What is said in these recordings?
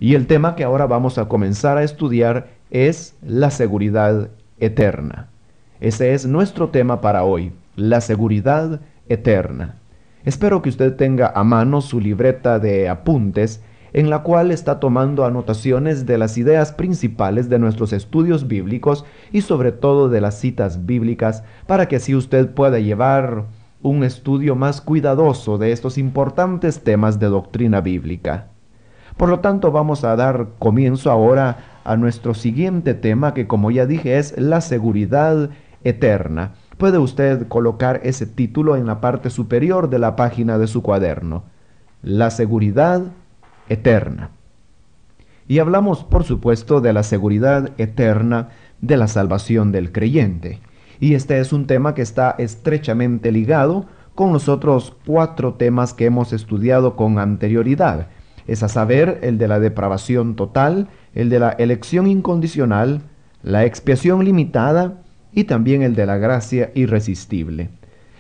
Y el tema que ahora vamos a comenzar a estudiar es la seguridad eterna. Ese es nuestro tema para hoy, la seguridad eterna. Espero que usted tenga a mano su libreta de apuntes en la cual está tomando anotaciones de las ideas principales de nuestros estudios bíblicos y sobre todo de las citas bíblicas para que así usted pueda llevar un estudio más cuidadoso de estos importantes temas de doctrina bíblica. Por lo tanto, vamos a dar comienzo ahora a nuestro siguiente tema que, como ya dije, es la seguridad eterna. Puede usted colocar ese título en la parte superior de la página de su cuaderno. La seguridad eterna. Y hablamos, por supuesto, de la seguridad eterna de la salvación del creyente. Y este es un tema que está estrechamente ligado con los otros 4 temas que hemos estudiado con anterioridad. Es a saber, el de la depravación total, el de la elección incondicional, la expiación limitada y también el de la gracia irresistible.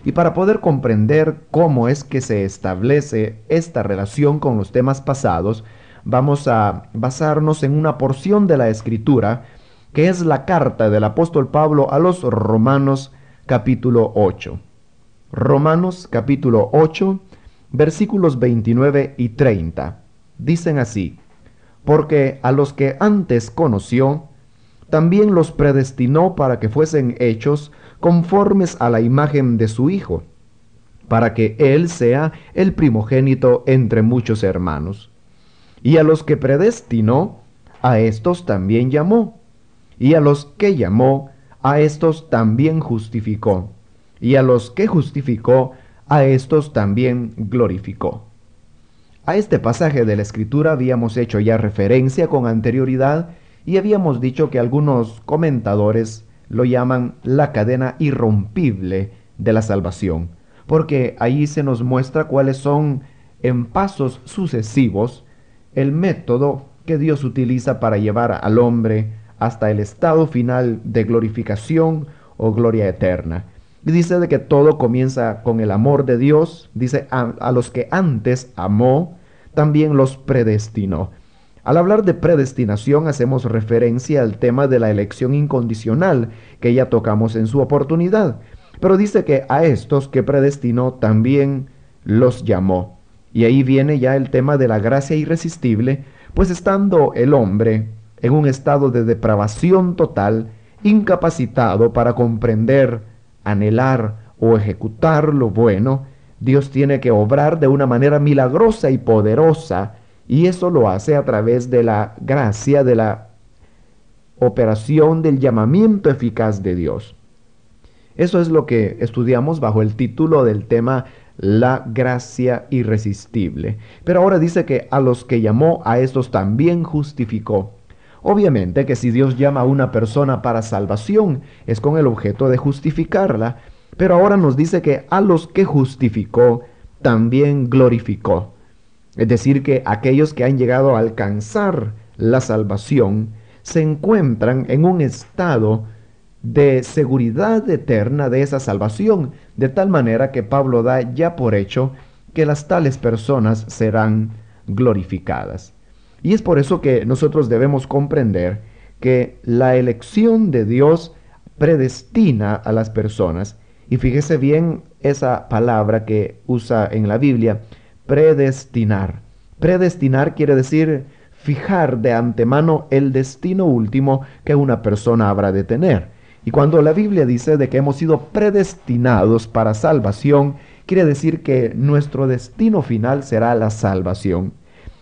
Y para poder comprender cómo es que se establece esta relación con los temas pasados, vamos a basarnos en una porción de la Escritura, que es la carta del apóstol Pablo a los Romanos capítulo 8. Romanos capítulo 8, versículos 29 y 30. Dicen así: porque a los que antes conoció, también los predestinó para que fuesen hechos conformes a la imagen de su Hijo, para que Él sea el primogénito entre muchos hermanos. Y a los que predestinó, a estos también llamó. Y a los que llamó, a estos también justificó. Y a los que justificó, a estos también glorificó. A este pasaje de la Escritura habíamos hecho ya referencia con anterioridad y habíamos dicho que algunos comentadores lo llaman la cadena irrompible de la salvación, porque ahí se nos muestra cuáles son en pasos sucesivos el método que Dios utiliza para llevar al hombre hasta el estado final de glorificación o gloria eterna. Y dice de que todo comienza con el amor de Dios. Dice, a los que antes amó, también los predestinó. Al hablar de predestinación hacemos referencia al tema de la elección incondicional que ya tocamos en su oportunidad. Pero dice que a estos que predestinó también los llamó. Y ahí viene ya el tema de la gracia irresistible, pues estando el hombre en un estado de depravación total, incapacitado para comprender, anhelar o ejecutar lo bueno, Dios tiene que obrar de una manera milagrosa y poderosa, y eso lo hace a través de la gracia, de la operación del llamamiento eficaz de Dios. Eso es lo que estudiamos bajo el título del tema la gracia irresistible. Pero ahora dice que a los que llamó, a estos también justificó. Obviamente que si Dios llama a una persona para salvación, es con el objeto de justificarla, pero ahora nos dice que a los que justificó, también glorificó. Es decir, que aquellos que han llegado a alcanzar la salvación se encuentran en un estado de seguridad eterna de esa salvación, de tal manera que Pablo da ya por hecho que las tales personas serán glorificadas. Y es por eso que nosotros debemos comprender que la elección de Dios predestina a las personas. Y fíjese bien esa palabra que usa en la Biblia, predestinar. Predestinar quiere decir fijar de antemano el destino último que una persona habrá de tener. Y cuando la Biblia dice de que hemos sido predestinados para salvación, quiere decir que nuestro destino final será la salvación.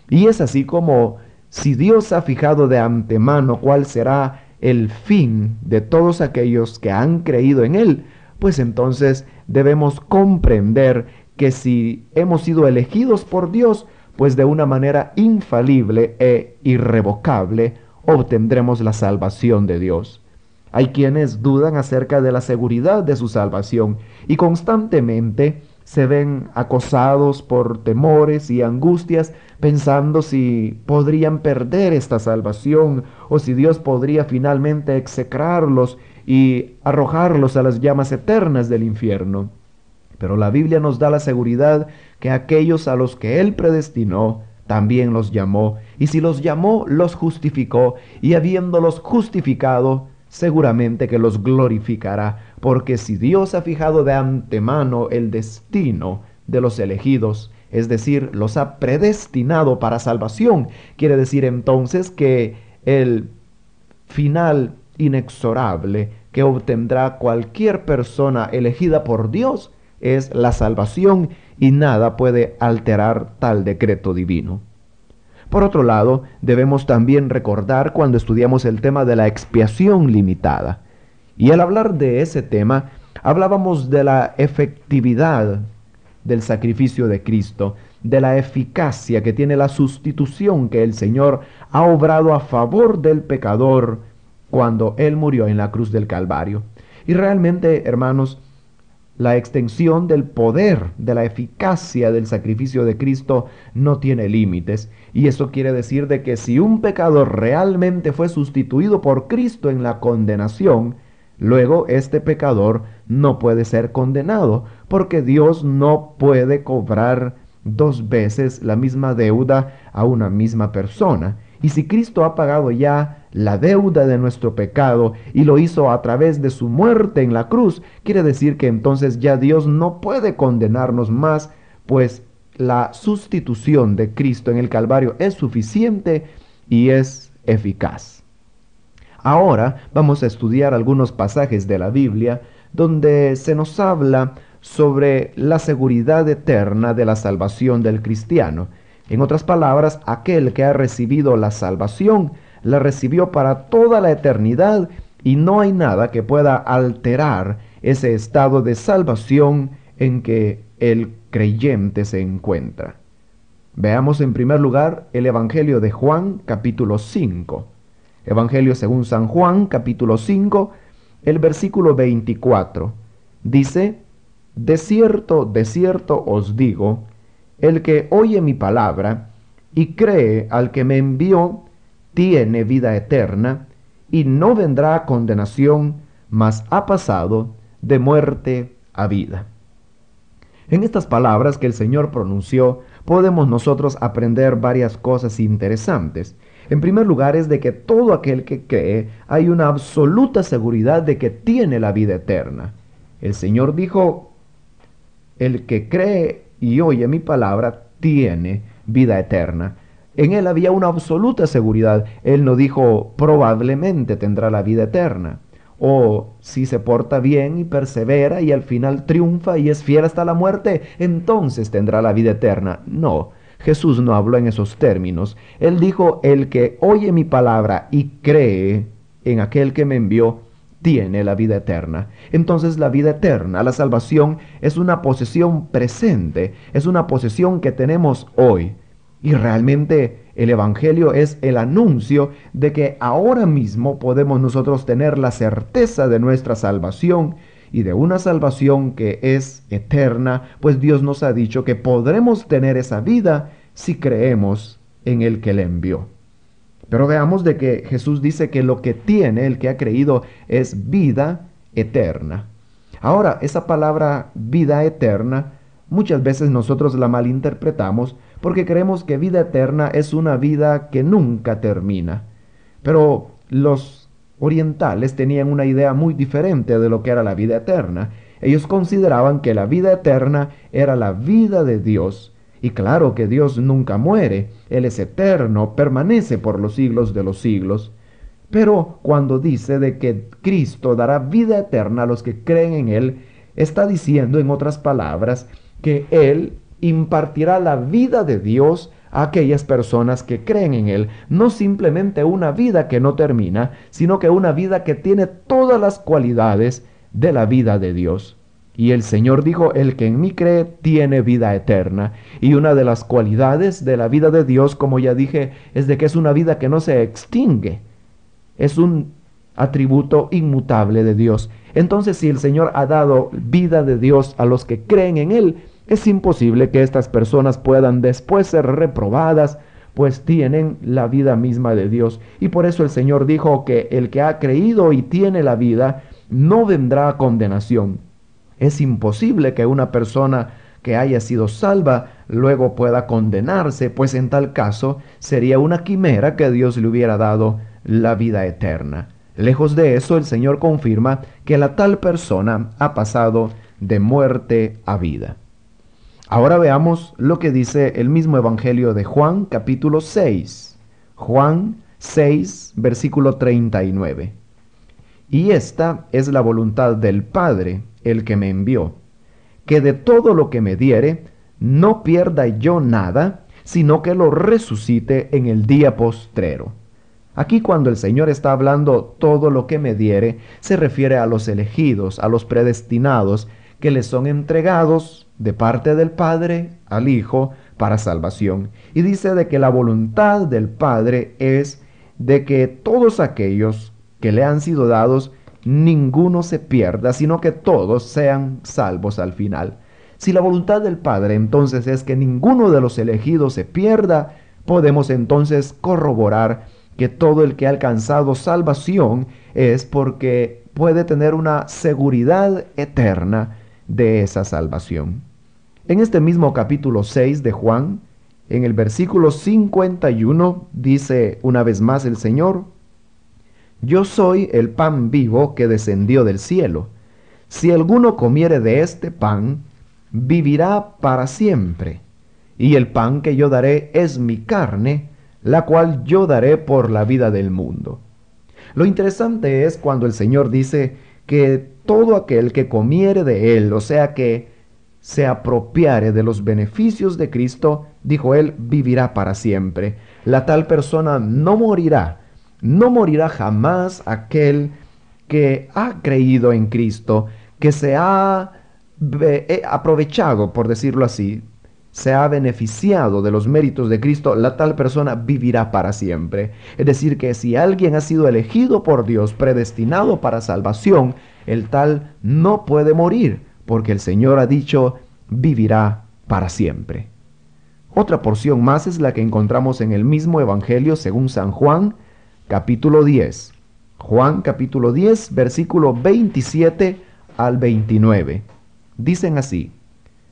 Y es así como si Dios ha fijado de antemano cuál será el fin de todos aquellos que han creído en Él, pues entonces debemos comprender que si hemos sido elegidos por Dios, pues de una manera infalible e irrevocable obtendremos la salvación de Dios. Hay quienes dudan acerca de la seguridad de su salvación y constantemente se ven acosados por temores y angustias, pensando si podrían perder esta salvación o si Dios podría finalmente execrarlos y arrojarlos a las llamas eternas del infierno. Pero la Biblia nos da la seguridad que aquellos a los que Él predestinó, también los llamó, y si los llamó, los justificó, y habiéndolos justificado, seguramente que los glorificará, porque si Dios ha fijado de antemano el destino de los elegidos, es decir, los ha predestinado para salvación, quiere decir entonces que el final inexorable que obtendrá cualquier persona elegida por Dios es la salvación, y nada puede alterar tal decreto divino. Por otro lado, debemos también recordar cuando estudiamos el tema de la expiación limitada. Y al hablar de ese tema, hablábamos de la efectividad del sacrificio de Cristo, de la eficacia que tiene la sustitución que el Señor ha obrado a favor del pecador cuando Él murió en la cruz del Calvario. Y realmente, hermanos, la extensión del poder, de la eficacia del sacrificio de Cristo no tiene límites. Y eso quiere decir de que si un pecador realmente fue sustituido por Cristo en la condenación, luego este pecador no puede ser condenado, porque Dios no puede cobrar dos veces la misma deuda a una misma persona. Y si Cristo ha pagado ya la deuda de nuestro pecado y lo hizo a través de su muerte en la cruz, quiere decir que entonces ya Dios no puede condenarnos más, pues la sustitución de Cristo en el Calvario es suficiente y es eficaz. Ahora vamos a estudiar algunos pasajes de la Biblia donde se nos habla sobre la seguridad eterna de la salvación del cristiano. En otras palabras, aquel que ha recibido la salvación, la recibió para toda la eternidad, y no hay nada que pueda alterar ese estado de salvación en que el creyente se encuentra. Veamos en primer lugar el Evangelio de Juan, capítulo 5. Evangelio según San Juan, capítulo 5, el versículo 24. Dice: de cierto os digo, el que oye mi palabra y cree al que me envió, tiene vida eterna, y no vendrá a condenación, mas ha pasado de muerte a vida. En estas palabras que el Señor pronunció, podemos nosotros aprender varias cosas interesantes. En primer lugar, es de que todo aquel que cree, hay una absoluta seguridad de que tiene la vida eterna. El Señor dijo: el que cree y oye mi palabra tiene vida eterna. En Él había una absoluta seguridad. Él no dijo probablemente tendrá la vida eterna, o si se porta bien y persevera y al final triunfa y es fiel hasta la muerte, entonces tendrá la vida eterna. No, Jesús no habló en esos términos. Él dijo: el que oye mi palabra y cree en aquel que me envió, tiene la vida eterna. Entonces la vida eterna, la salvación, es una posesión presente, es una posesión que tenemos hoy. Y realmente el Evangelio es el anuncio de que ahora mismo podemos nosotros tener la certeza de nuestra salvación, y de una salvación que es eterna, pues Dios nos ha dicho que podremos tener esa vida si creemos en el que le envió. Pero veamos de que Jesús dice que lo que tiene el que ha creído es vida eterna. Ahora, esa palabra vida eterna, muchas veces nosotros la malinterpretamos porque creemos que vida eterna es una vida que nunca termina. Pero los orientales tenían una idea muy diferente de lo que era la vida eterna. Ellos consideraban que la vida eterna era la vida de Dios. Y claro que Dios nunca muere, Él es eterno, permanece por los siglos de los siglos. Pero cuando dice de que Cristo dará vida eterna a los que creen en Él, está diciendo en otras palabras que Él impartirá la vida de Dios a aquellas personas que creen en Él. No simplemente una vida que no termina, sino que una vida que tiene todas las cualidades de la vida de Dios. Y el Señor dijo: el que en mí cree tiene vida eterna. Y una de las cualidades de la vida de Dios, como ya dije, es de que es una vida que no se extingue. Es un atributo inmutable de Dios. Entonces, si el Señor ha dado vida de Dios a los que creen en Él, es imposible que estas personas puedan después ser reprobadas, pues tienen la vida misma de Dios. Y por eso el Señor dijo que el que ha creído y tiene la vida no vendrá a condenación. Es imposible que una persona que haya sido salva luego pueda condenarse, pues en tal caso sería una quimera que Dios le hubiera dado la vida eterna. Lejos de eso, el Señor confirma que la tal persona ha pasado de muerte a vida. Ahora veamos lo que dice el mismo Evangelio de Juan, capítulo 6. Juan 6, versículo 39. Y esta es la voluntad del Padre, el que me envió, que de todo lo que me diere, no pierda yo nada, sino que lo resucite en el día postrero. Aquí cuando el Señor está hablando todo lo que me diere, se refiere a los elegidos, a los predestinados, que les son entregados de parte del Padre al Hijo para salvación. Y dice de que la voluntad del Padre es de que todos aquellos que le han sido dados, ninguno se pierda, sino que todos sean salvos al final. Si la voluntad del Padre entonces es que ninguno de los elegidos se pierda, podemos entonces corroborar que todo el que ha alcanzado salvación es porque puede tener una seguridad eterna de esa salvación. En este mismo capítulo 6 de Juan, en el versículo 51, dice una vez más el Señor: Yo soy el pan vivo que descendió del cielo. Si alguno comiere de este pan, vivirá para siempre. Y el pan que yo daré es mi carne, la cual yo daré por la vida del mundo. Lo interesante es cuando el Señor dice que todo aquel que comiere de él, o sea que se apropiare de los beneficios de Cristo, dijo él, vivirá para siempre. La tal persona no morirá, no morirá jamás aquel que ha creído en Cristo, que se ha aprovechado, por decirlo así, se ha beneficiado de los méritos de Cristo, la tal persona vivirá para siempre. Es decir, que si alguien ha sido elegido por Dios, predestinado para salvación, el tal no puede morir, porque el Señor ha dicho, vivirá para siempre. Otra porción más es la que encontramos en el mismo Evangelio según San Juan, capítulo 10. Juan, capítulo 10, versículo 27 al 29. Dicen así: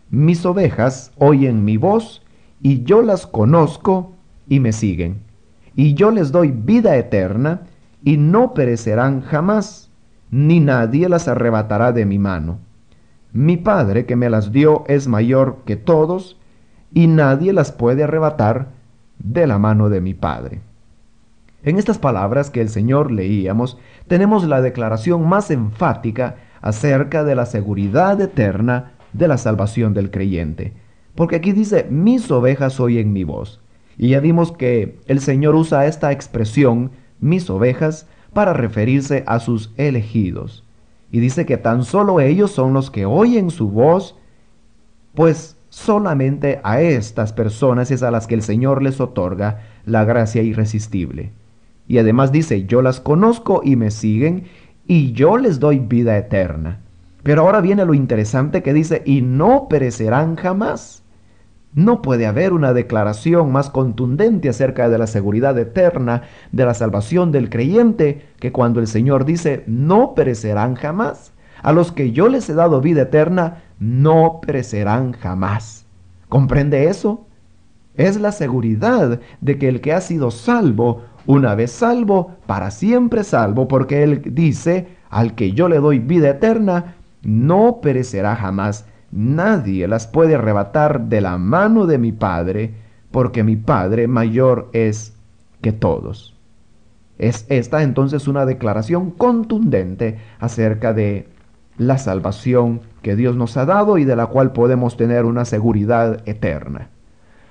Mis ovejas oyen mi voz, y yo las conozco y me siguen. Y yo les doy vida eterna, y no perecerán jamás, ni nadie las arrebatará de mi mano. Mi Padre que me las dio es mayor que todos, y nadie las puede arrebatar de la mano de mi Padre. En estas palabras que el Señor leíamos, tenemos la declaración más enfática acerca de la seguridad eterna de la salvación del creyente. Porque aquí dice, mis ovejas oyen mi voz. Y ya vimos que el Señor usa esta expresión, mis ovejas, para referirse a sus elegidos. Y dice que tan solo ellos son los que oyen su voz, pues solamente a estas personas es a las que el Señor les otorga la gracia irresistible. Y además dice, yo las conozco y me siguen, y yo les doy vida eterna. Pero ahora viene lo interesante que dice, y no perecerán jamás. No puede haber una declaración más contundente acerca de la seguridad eterna, de la salvación del creyente, que cuando el Señor dice, no perecerán jamás. A los que yo les he dado vida eterna, no perecerán jamás. ¿Comprende eso? Es la seguridad de que el que ha sido salvo, una vez salvo, para siempre salvo, porque Él dice, al que yo le doy vida eterna, no perecerá jamás. Nadie las puede arrebatar de la mano de mi Padre, porque mi Padre mayor es que todos. Es esta entonces una declaración contundente acerca de la salvación que Dios nos ha dado y de la cual podemos tener una seguridad eterna.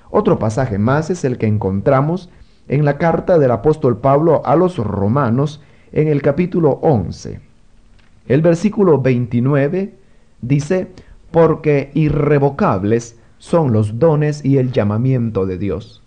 Otro pasaje más es el que encontramos en la carta del apóstol Pablo a los Romanos en el capítulo 11. El versículo 29 dice, porque irrevocables son los dones y el llamamiento de Dios.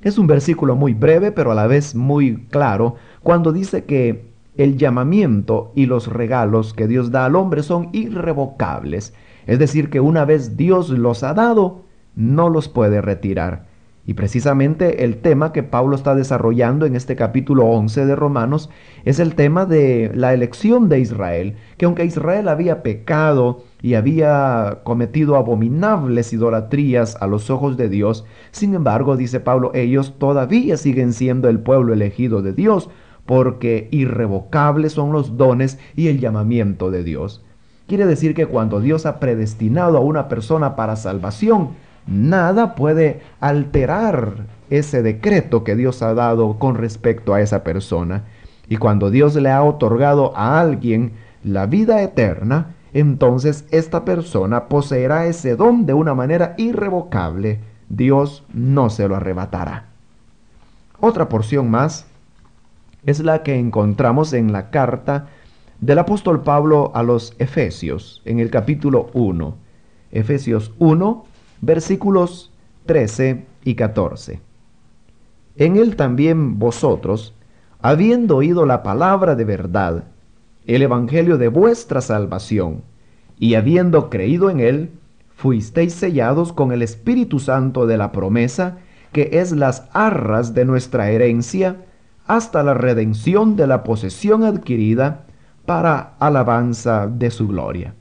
Es un versículo muy breve, pero a la vez muy claro, cuando dice que el llamamiento y los regalos que Dios da al hombre son irrevocables. Es decir, que una vez Dios los ha dado, no los puede retirar. Y precisamente el tema que Pablo está desarrollando en este capítulo 11 de Romanos es el tema de la elección de Israel, que aunque Israel había pecado y había cometido abominables idolatrías a los ojos de Dios, sin embargo, dice Pablo, ellos todavía siguen siendo el pueblo elegido de Dios, porque irrevocables son los dones y el llamamiento de Dios. Quiere decir que cuando Dios ha predestinado a una persona para salvación, nada puede alterar ese decreto que Dios ha dado con respecto a esa persona. Y cuando Dios le ha otorgado a alguien la vida eterna, entonces esta persona poseerá ese don de una manera irrevocable. Dios no se lo arrebatará. Otra porción más es la que encontramos en la carta del apóstol Pablo a los Efesios, en el capítulo 1. Efesios 1, versículos 13 y 14. En él también vosotros, habiendo oído la palabra de verdad, el evangelio de vuestra salvación, y habiendo creído en él, fuisteis sellados con el Espíritu Santo de la promesa, que es las arras de nuestra herencia, hasta la redención de la posesión adquirida para alabanza de su gloria.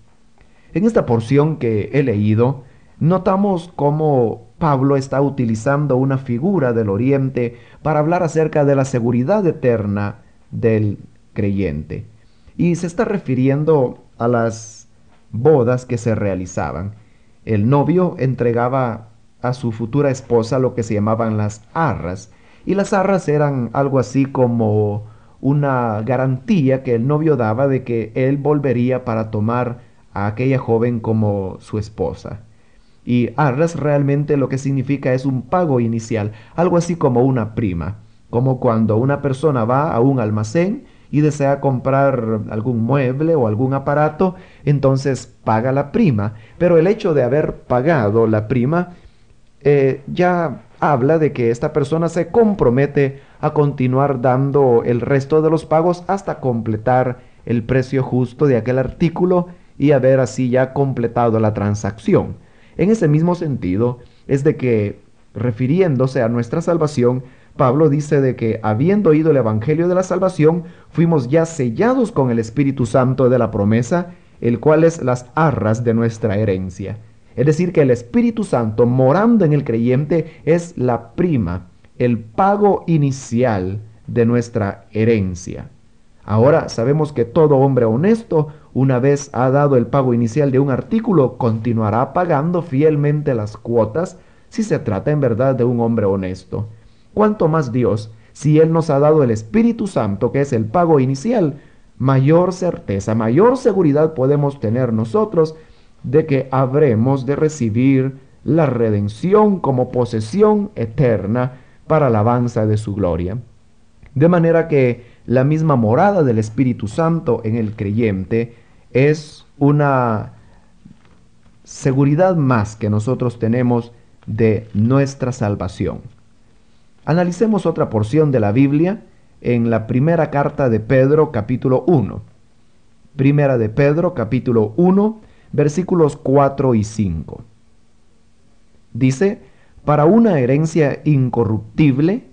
En esta porción que he leído, notamos cómo Pablo está utilizando una figura del Oriente para hablar acerca de la seguridad eterna del creyente. Y se está refiriendo a las bodas que se realizaban. El novio entregaba a su futura esposa lo que se llamaban las arras, y las arras eran algo así como una garantía que el novio daba de que él volvería para tomar a aquella joven como su esposa. Y arras realmente lo que significa es un pago inicial, algo así como una prima, como cuando una persona va a un almacén y desea comprar algún mueble o algún aparato, entonces paga la prima, pero el hecho de haber pagado la prima ya habla de que esta persona se compromete a continuar dando el resto de los pagos hasta completar el precio justo de aquel artículo y haber así ya completado la transacción. En ese mismo sentido, es de que, refiriéndose a nuestra salvación, Pablo dice de que, habiendo oído el Evangelio de la salvación, fuimos ya sellados con el Espíritu Santo de la promesa, el cual es las arras de nuestra herencia. Es decir, que el Espíritu Santo morando en el creyente es la prima, el pago inicial de nuestra herencia. Ahora sabemos que todo hombre honesto, una vez ha dado el pago inicial de un artículo, continuará pagando fielmente las cuotas si se trata en verdad de un hombre honesto. Cuanto más Dios, si Él nos ha dado el Espíritu Santo, que es el pago inicial, mayor certeza, mayor seguridad podemos tener nosotros de que habremos de recibir la redención como posesión eterna para alabanza de su gloria. De manera que la misma morada del Espíritu Santo en el creyente es una seguridad más que nosotros tenemos de nuestra salvación. Analicemos otra porción de la Biblia en la primera carta de Pedro, capítulo 1. Primera de Pedro, capítulo 1, versículos 4 y 5. Dice, para una herencia incorruptible,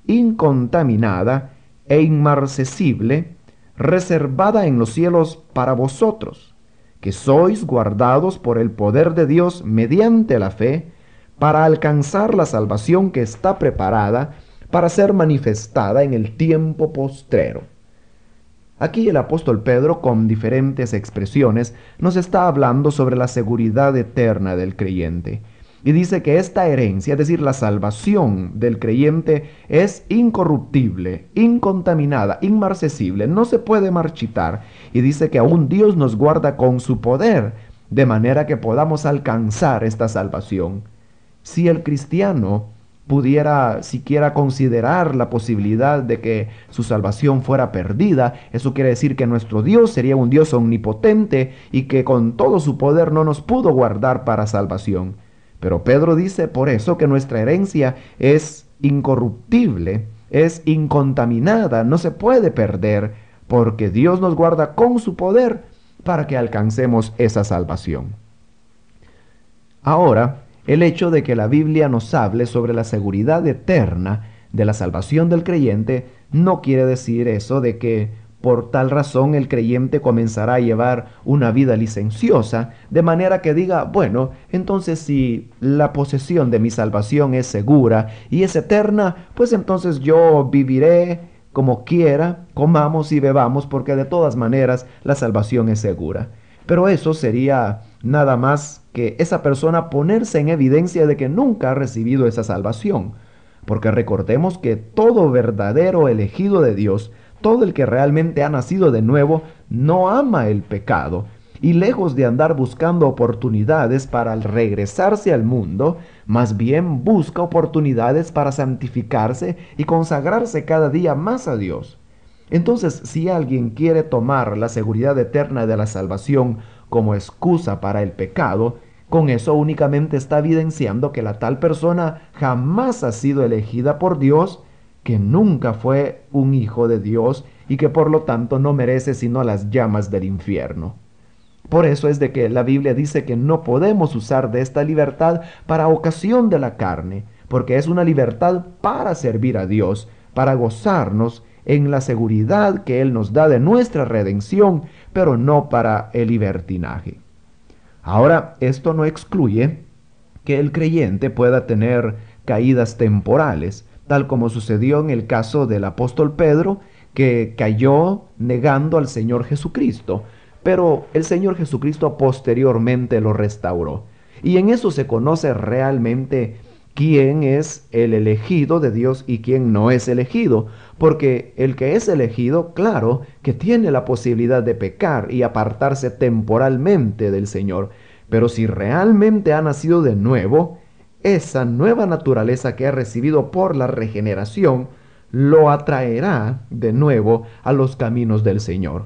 incontaminada e inmarcesible, reservada en los cielos para vosotros, que sois guardados por el poder de Dios mediante la fe, para alcanzar la salvación que está preparada para ser manifestada en el tiempo postrero. Aquí el apóstol Pedro, con diferentes expresiones, nos está hablando sobre la seguridad eterna del creyente. Y dice que esta herencia, es decir, la salvación del creyente, es incorruptible, incontaminada, inmarcesible, no se puede marchitar. Y dice que aún Dios nos guarda con su poder, de manera que podamos alcanzar esta salvación. Si el cristiano pudiera siquiera considerar la posibilidad de que su salvación fuera perdida, eso quiere decir que nuestro Dios sería un Dios omnipotente y que con todo su poder no nos pudo guardar para salvación. Pero Pedro dice por eso que nuestra herencia es incorruptible, es incontaminada, no se puede perder, porque Dios nos guarda con su poder para que alcancemos esa salvación. Ahora, El hecho de que la Biblia nos hable sobre la seguridad eterna de la salvación del creyente no quiere decir eso de que por tal razón el creyente comenzará a llevar una vida licenciosa, de manera que diga, bueno, entonces si la posesión de mi salvación es segura y es eterna, pues entonces yo viviré como quiera, comamos y bebamos, porque de todas maneras la salvación es segura. Pero eso sería nada más que esa persona ponerse en evidencia de que nunca ha recibido esa salvación. Porque recordemos que todo verdadero elegido de Dios, todo el que realmente ha nacido de nuevo, no ama el pecado. Y lejos de andar buscando oportunidades para regresarse al mundo, más bien busca oportunidades para santificarse y consagrarse cada día más a Dios. Entonces, si alguien quiere tomar la seguridad eterna de la salvación como excusa para el pecado, con eso únicamente está evidenciando que la tal persona jamás ha sido elegida por Dios, que nunca fue un hijo de Dios y que por lo tanto no merece sino las llamas del infierno. Por eso es de que la Biblia dice que no podemos usar de esta libertad para ocasión de la carne, porque es una libertad para servir a Dios, para gozarnos en la seguridad que Él nos da de nuestra redención, pero no para el libertinaje. Ahora, esto no excluye que el creyente pueda tener caídas temporales, tal como sucedió en el caso del apóstol Pedro, que cayó negando al Señor Jesucristo, pero el Señor Jesucristo posteriormente lo restauró. Y en eso se conoce realmente quién es el elegido de Dios y quién no es elegido, porque el que es elegido, claro, que tiene la posibilidad de pecar y apartarse temporalmente del Señor, pero si realmente ha nacido de nuevo, esa nueva naturaleza que ha recibido por la regeneración lo atraerá de nuevo a los caminos del Señor.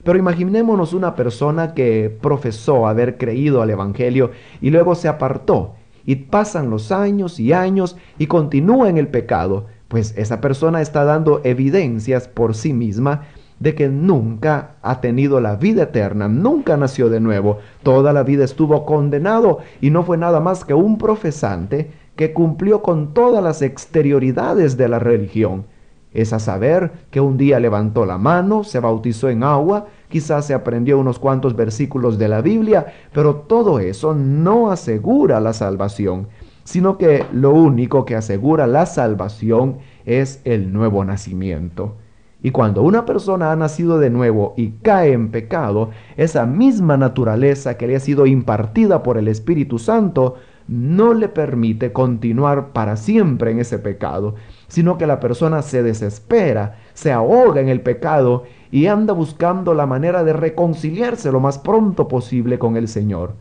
Pero imaginémonos una persona que profesó haber creído al Evangelio y luego se apartó, y pasan los años y años y continúa en el pecado, pues esa persona está dando evidencias por sí misma de que nunca ha tenido la vida eterna, nunca nació de nuevo, toda la vida estuvo condenado y no fue nada más que un profesante que cumplió con todas las exterioridades de la religión. Es a saber que un día levantó la mano, se bautizó en agua, quizás se aprendió unos cuantos versículos de la Biblia, pero todo eso no asegura la salvación, sino que lo único que asegura la salvación es el nuevo nacimiento. Y cuando una persona ha nacido de nuevo y cae en pecado, esa misma naturaleza que le ha sido impartida por el Espíritu Santo no le permite continuar para siempre en ese pecado, sino que la persona se desespera, se ahoga en el pecado y anda buscando la manera de reconciliarse lo más pronto posible con el Señor.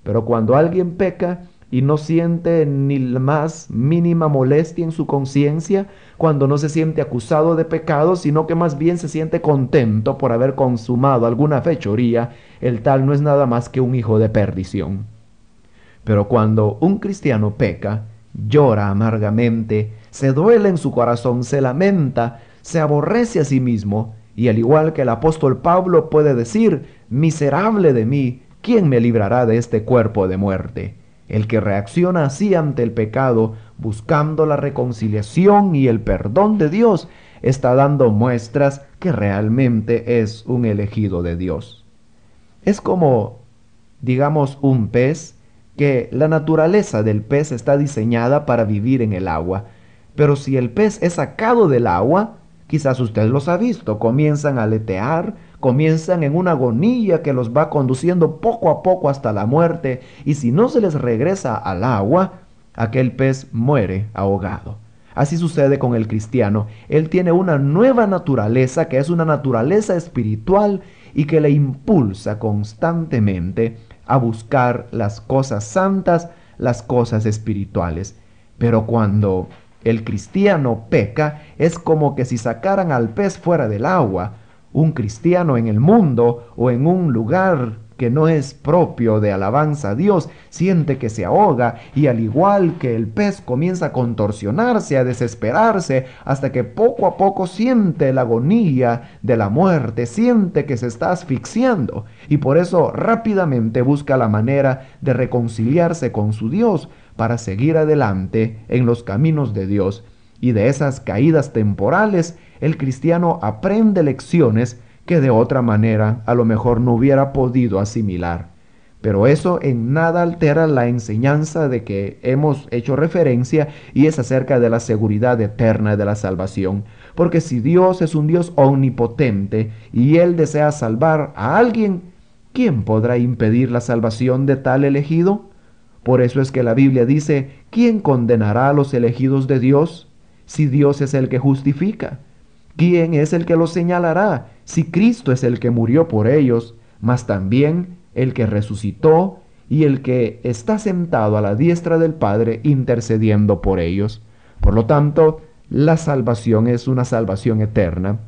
Pero cuando alguien peca y no siente ni la más mínima molestia en su conciencia, cuando no se siente acusado de pecado, sino que más bien se siente contento por haber consumado alguna fechoría, el tal no es nada más que un hijo de perdición. Pero cuando un cristiano peca, llora amargamente, se duele en su corazón, se lamenta, se aborrece a sí mismo, y al igual que el apóstol Pablo puede decir, miserable de mí, ¿quién me librará de este cuerpo de muerte? El que reacciona así ante el pecado, buscando la reconciliación y el perdón de Dios, está dando muestras que realmente es un elegido de Dios. Es como, digamos, un pez, que la naturaleza del pez está diseñada para vivir en el agua. Pero si el pez es sacado del agua, quizás usted los ha visto, comienzan a aletear, comienzan en una agonía que los va conduciendo poco a poco hasta la muerte, y si no se les regresa al agua, aquel pez muere ahogado. Así sucede con el cristiano. Él tiene una nueva naturaleza que es una naturaleza espiritual y que le impulsa constantemente a buscar las cosas santas, las cosas espirituales. Pero cuando el cristiano peca, es como que si sacaran al pez fuera del agua. Un cristiano en el mundo o en un lugar que no es propio de alabanza a Dios, siente que se ahoga y al igual que el pez comienza a contorsionarse, a desesperarse, hasta que poco a poco siente la agonía de la muerte, siente que se está asfixiando y por eso rápidamente busca la manera de reconciliarse con su Dios, para seguir adelante en los caminos de Dios. Y de esas caídas temporales, el cristiano aprende lecciones que de otra manera a lo mejor no hubiera podido asimilar. Pero eso en nada altera la enseñanza de que hemos hecho referencia, y es acerca de la seguridad eterna de la salvación. Porque si Dios es un Dios omnipotente y Él desea salvar a alguien, ¿quién podrá impedir la salvación de tal elegido? Por eso es que la Biblia dice: ¿quién condenará a los elegidos de Dios si Dios es el que justifica? ¿Quién es el que los señalará si Cristo es el que murió por ellos, mas también el que resucitó y el que está sentado a la diestra del Padre intercediendo por ellos? Por lo tanto, la salvación es una salvación eterna,